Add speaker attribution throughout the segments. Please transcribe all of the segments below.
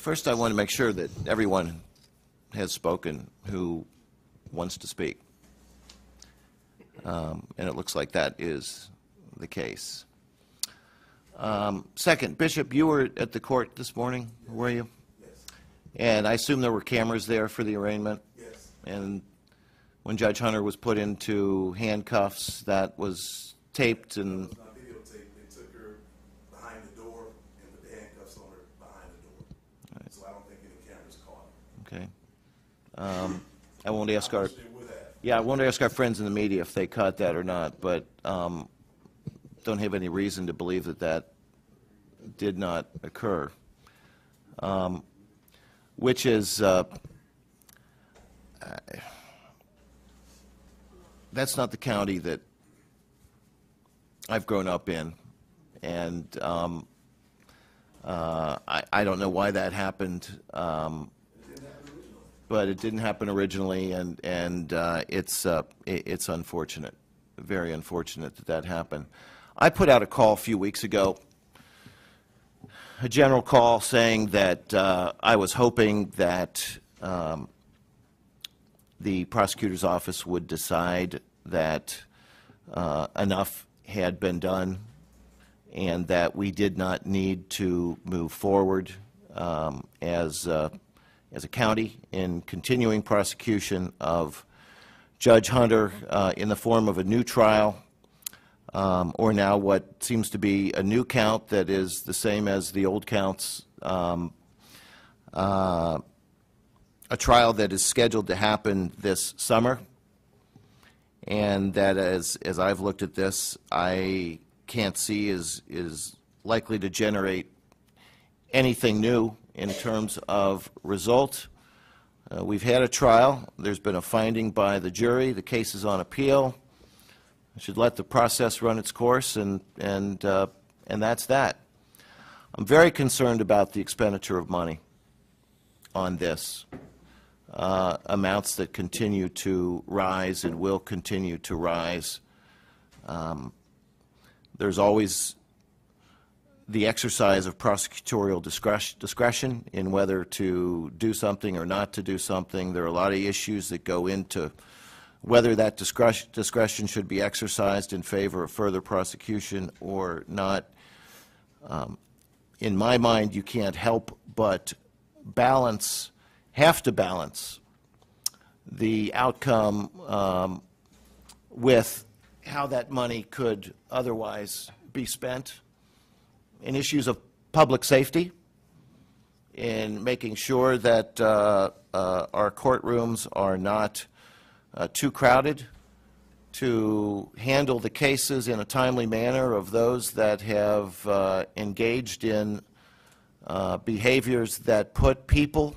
Speaker 1: First, I want to make sure that everyone has spoken who wants to speak. And it looks like that is the case. Second, Bishop, you were at the court this morning, were you?
Speaker 2: Yes.
Speaker 1: And I assume there were cameras there for the arraignment?
Speaker 2: Yes.
Speaker 1: And when Judge Hunter was put into handcuffs, that was taped and...
Speaker 2: It was not videotaped. They took her behind the door and put the handcuffs on her behind the door. Right. So I don't think any cameras caught her.
Speaker 1: Okay. I won't ask our...
Speaker 2: Yeah,
Speaker 1: I won't ask our friends in the media if they caught that or not, but don't have any reason to believe that that did not occur. Which is, that's not the county that I've grown up in, and I don't know why that happened. But it didn't happen originally, and it's unfortunate, very unfortunate that that happened. I put out a call a few weeks ago, a general call saying that I was hoping that the prosecutor's office would decide that enough had been done and that we did not need to move forward as a county in continuing prosecution of Judge Hunter in the form of a new trial, or now what seems to be a new count that is the same as the old counts, a trial that is scheduled to happen this summer, and that as I've looked at this, I can't see is likely to generate anything new in terms of result. We've had a trial. There's been a finding by the jury. The case is on appeal. I should let the process run its course, and that's that. I'm very concerned about the expenditure of money on this. Amounts that continue to rise and will continue to rise. There's always the exercise of prosecutorial discretion in whether to do something or not to do something. There are a lot of issues that go into whether that discretion should be exercised in favor of further prosecution or not. In my mind, you can't help but have to balance the outcome with how that money could otherwise be spent in issues of public safety, in making sure that our courtrooms are not too crowded, to handle the cases in a timely manner of those that have engaged in behaviors that put people's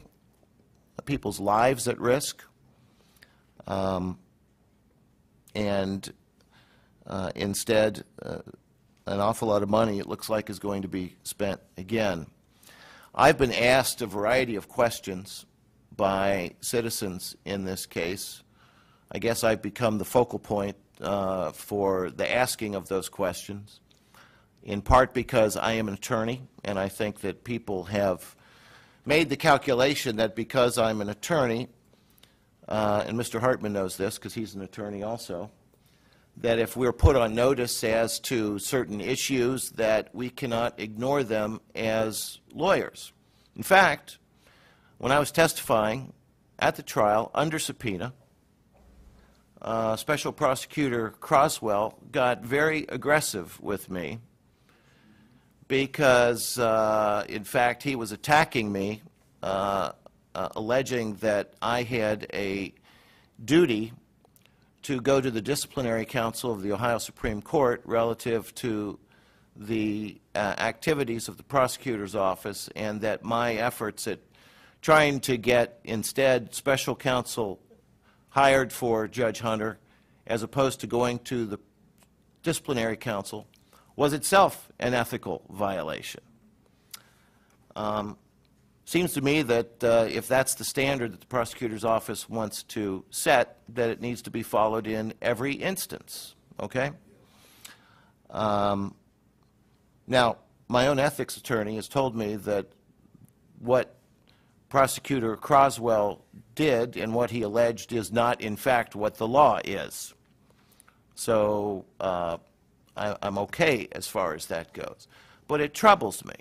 Speaker 1: lives at risk, and instead an awful lot of money, it looks like, is going to be spent again. I've been asked a variety of questions by citizens in this case. I guess I've become the focal point for the asking of those questions, in part because I am an attorney, and I think that people have made the calculation that because I'm an attorney, and Mr. Hartman knows this because he's an attorney also, that if we're put on notice as to certain issues, that we cannot ignore them as lawyers. In fact, when I was testifying at the trial under subpoena, Special Prosecutor Croswell got very aggressive with me because, in fact, he was attacking me, alleging that I had a duty to go to the Disciplinary Council of the Ohio Supreme Court relative to the activities of the prosecutor's office, and that my efforts at trying to get instead special counsel hired for Judge Hunter as opposed to going to the Disciplinary Council was itself an ethical violation. Seems to me that if that's the standard that the prosecutor's office wants to set, that it needs to be followed in every instance, okay? Now, my own ethics attorney has told me that what Prosecutor Croswell did and what he alleged is not, in fact, what the law is. So I'm okay as far as that goes. But it troubles me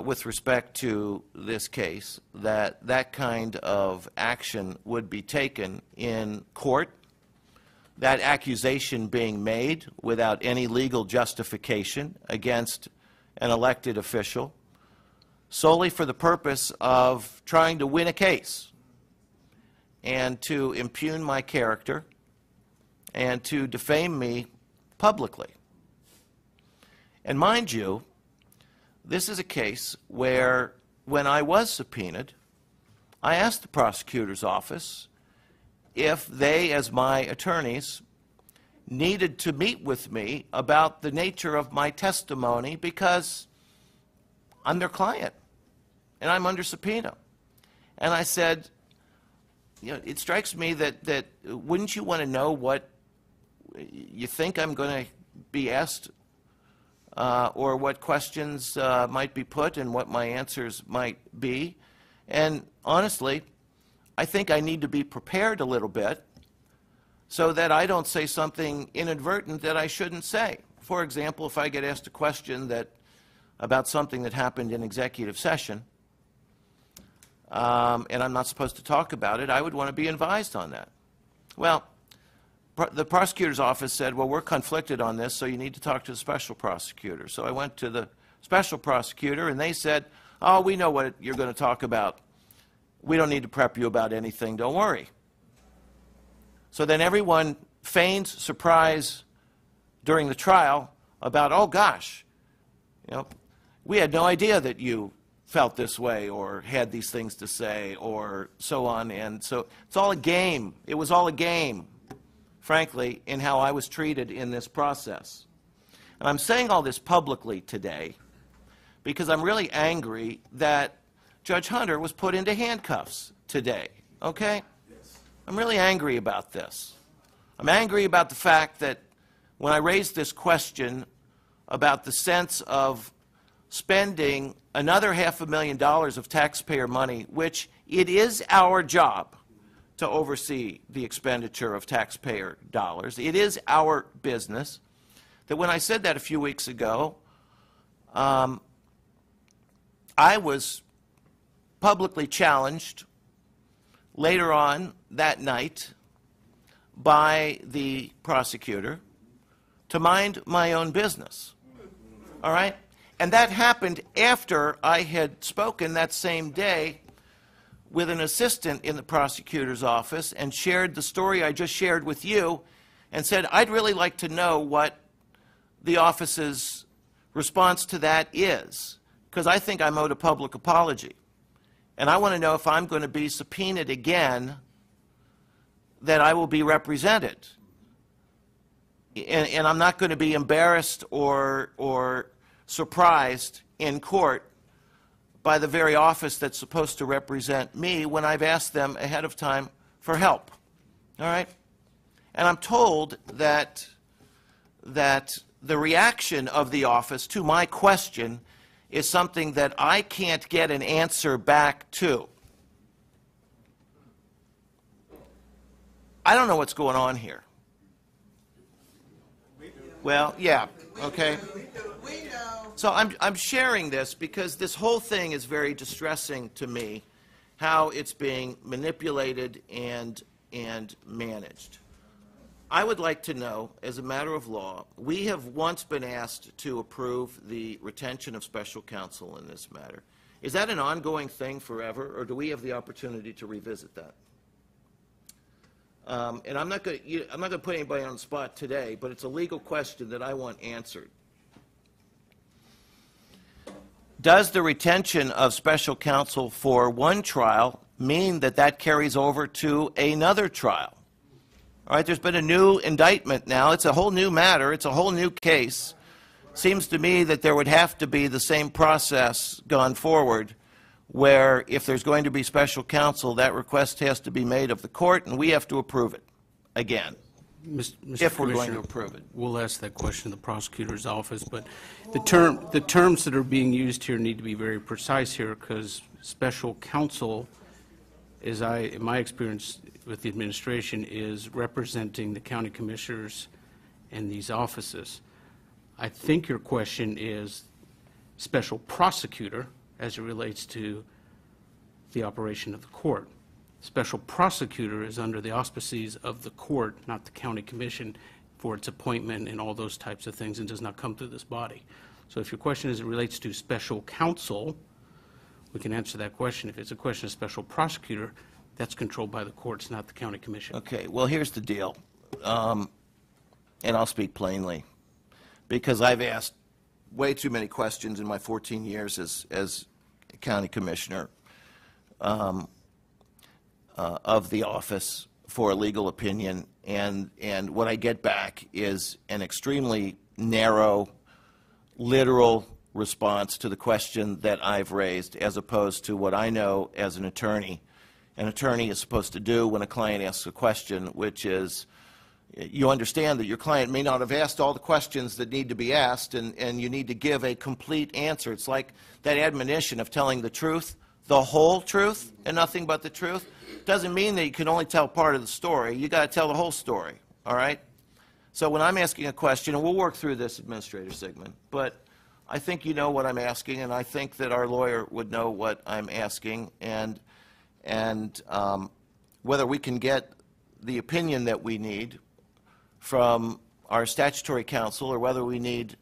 Speaker 1: with respect to this case that that kind of action would be taken in court, that accusation being made without any legal justification against an elected official, solely for the purpose of trying to win a case and to impugn my character and to defame me publicly. And mind you, this is a case where, when I was subpoenaed, I asked the prosecutor's office if they, as my attorneys, needed to meet with me about the nature of my testimony because I'm their client and I'm under subpoena. And I said, you know, it strikes me that wouldn't you want to know what you think I'm going to be asked or what questions might be put and what my answers might be. And honestly, I think I need to be prepared a little bit so that I don't say something inadvertent that I shouldn't say. For example, if I get asked a question about something that happened in executive session, and I'm not supposed to talk about it, I would want to be advised on that. Well, the prosecutor's office said, well, we're conflicted on this, so you need to talk to the special prosecutor. So I went to the special prosecutor, and they said, oh, we know what you're going to talk about. We don't need to prep you about anything. Don't worry. So then everyone feigns surprise during the trial about, oh, gosh, you know, we had no idea that you felt this way or had these things to say or so on. And so it's all a game. It was all a game, frankly, in how I was treated in this process. And I'm saying all this publicly today because I'm really angry that Judge Hunter was put into handcuffs today, okay?
Speaker 2: Yes.
Speaker 1: I'm really angry about this. I'm angry about the fact that when I raised this question about the sense of spending another $500,000 of taxpayer money, which it is our job to oversee the expenditure of taxpayer dollars. It is our business. That when I said that a few weeks ago, I was publicly challenged later on that night by the prosecutor to mind my own business. All right? And that happened after I had spoken that same day with an assistant in the prosecutor's office and shared the story I just shared with you and said, I'd really like to know what the office's response to that is, because I think I'm owed a public apology. And I want to know if I'm going to be subpoenaed again, that I will be represented. And I'm not going to be embarrassed or surprised in court by the very office that's supposed to represent me when I've asked them ahead of time for help. All right? And I'm told that the reaction of the office to my question is something that I can't get an answer back to. I don't know what's going on here. Well, yeah, okay. So I'm sharing this because this whole thing is very distressing to me, how it's being manipulated and managed. I would like to know, as a matter of law, we have once been asked to approve the retention of special counsel in this matter. Is that an ongoing thing forever, or do we have the opportunity to revisit that? And I'm not going to put anybody on the spot today, but it's a legal question that I want answered. Does the retention of special counsel for one trial mean that that carries over to another trial? All right, there's been a new indictment now. It's a whole new matter. It's a whole new case. Seems to me that there would have to be the same process gone forward where if there's going to be special counsel, that request has to be made of the court and we have to approve it again.
Speaker 3: Mr.
Speaker 1: if we're going to
Speaker 3: Commissioner,
Speaker 1: approve it.
Speaker 3: we'll ask that question to the prosecutor's office, but the terms that are being used here need to be very precise here, because special counsel, in my experience with the administration, is representing the county commissioners and these offices. I think your question is special prosecutor as it relates to the operation of the court. Special prosecutor is under the auspices of the court, not the county commission, for its appointment and all those types of things, and does not come through this body. So if your question is it relates to special counsel, we can answer that question. If it's a question of special prosecutor, that's controlled by the courts, not the county commission.
Speaker 1: Okay, well, here's the deal, and I'll speak plainly, because I've asked way too many questions in my 14 years as county commissioner of the office for a legal opinion, and what I get back is an extremely narrow, literal response to the question that I've raised, as opposed to what I know as an attorney is supposed to do when a client asks a question, which is, you understand that your client may not have asked all the questions that need to be asked, and you need to give a complete answer. It's like that admonition of telling the truth, the whole truth, and nothing but the truth. Doesn't mean that you can only tell part of the story. You got to tell the whole story, all right? So when I'm asking a question, and we'll work through this, Administrator Sigmund, but I think you know what I'm asking, and I think that our lawyer would know what I'm asking, and whether we can get the opinion that we need from our statutory counsel, or whether we need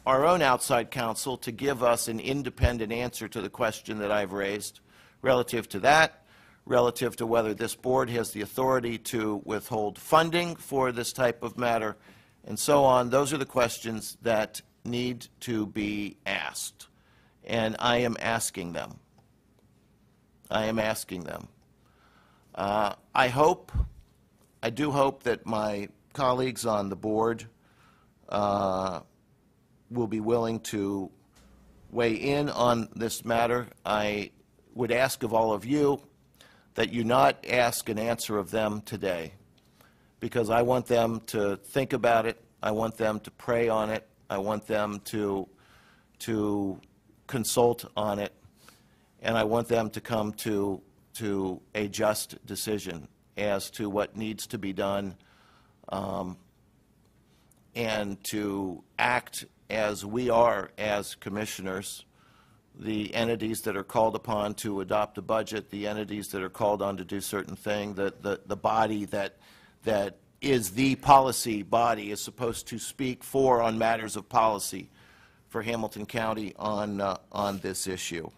Speaker 1: our own outside counsel to give us an independent answer to the question that I've raised relative to that, relative to whether this board has the authority to withhold funding for this type of matter, and so on. Those are the questions that need to be asked, and I am asking them. I am asking them. I do hope that my colleagues on the board will be willing to weigh in on this matter. I would ask of all of you that you not ask an answer of them today, because I want them to think about it. I want them to pray on it. I want them to consult on it, and I want them to come to a just decision as to what needs to be done, and to act as we are as commissioners, the entities that are called upon to adopt a budget, the entities that are called on to do certain things, the body that is the policy body is supposed to speak for on matters of policy for Hamilton County on this issue.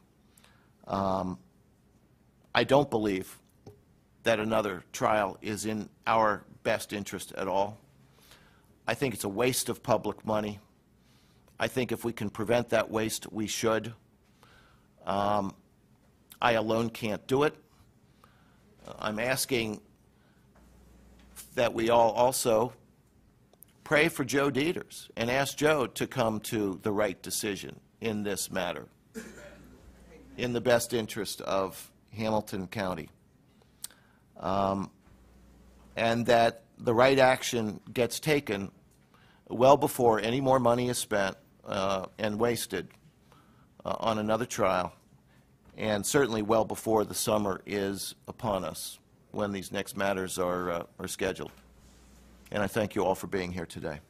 Speaker 1: I don't believe that another trial is in our best interest at all. I think it's a waste of public money. I think if we can prevent that waste, we should. I alone can't do it. I'm asking that we all also pray for Joe Dieters and ask Joe to come to the right decision in this matter, in the best interest of Hamilton County, and that the right action gets taken well before any more money is spent and wasted on another trial, and certainly well before the summer is upon us when these next matters are scheduled. And I thank you all for being here today.